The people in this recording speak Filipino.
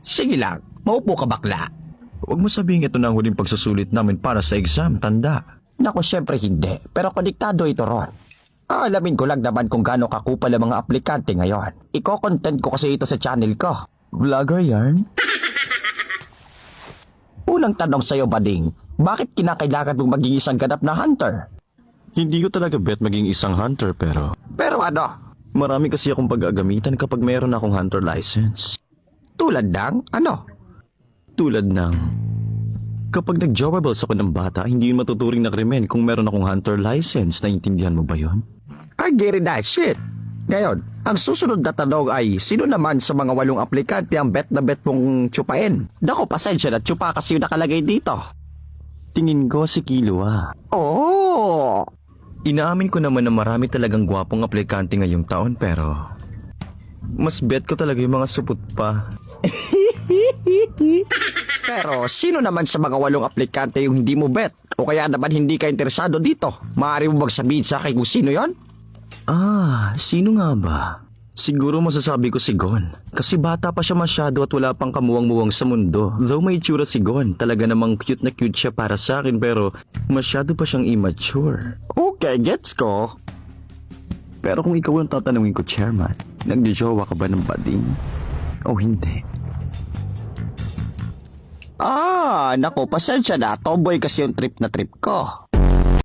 Sige lang, maupo ka bakla. Huwag mo sabihin ito na ang huling pagsusulit namin para sa exam, tanda. Naku, syempre hindi. Pero konektado ito ron. Alamin ko lang naman kung gaano kakupal ang mga aplikante ngayon. Iko-content ko kasi ito sa channel ko. Vlogger yarn? Unang tanong sa'yo, Bading, bakit kinakailangan mong maging isang ganap na hunter? Hindi ko talaga bet maging isang hunter pero Pero ano? marami kasi akong pag-agamitan kapag mayroon akong hunter license. Tulad ng ano? Tulad ng kapag nag-jowables ako ng bata, hindi yun matuturing na krimen kung meron akong hunter license. Naintindihan mo ba yun? I get it, that shit. Ngayon, ang susunod na tanong ay, sino naman sa mga 8 aplikante ang bet na bet mong tsupain? Naku, pasensya na, tsupa kasi yung nakalagay dito. Tingin ko si Kilo Oh! Inaamin ko naman na marami talagang gwapong aplikante ngayong taon pero mas bet ko talaga yung mga supot pa. Pero sino naman sa mga 8 aplikante yung hindi mo bet? O kaya naman hindi ka interesado dito? Maaari mo magsabihin sa akin kung sino yon? Sino nga ba? Siguro masasabi ko si Gon. Kasi bata pa siya masyado at wala pang kamuwang-muwang sa mundo. Though may itsura si Gon, talaga namang cute na cute siya para sa akin pero masyado pa siyang immature. Okay, gets ko. Pero kung ikaw ang tatanungin ko, Chairman, nagjojowa ka ba ng bading? O hindi? Nako, pasensya na. Tomboy kasi yung trip na trip ko.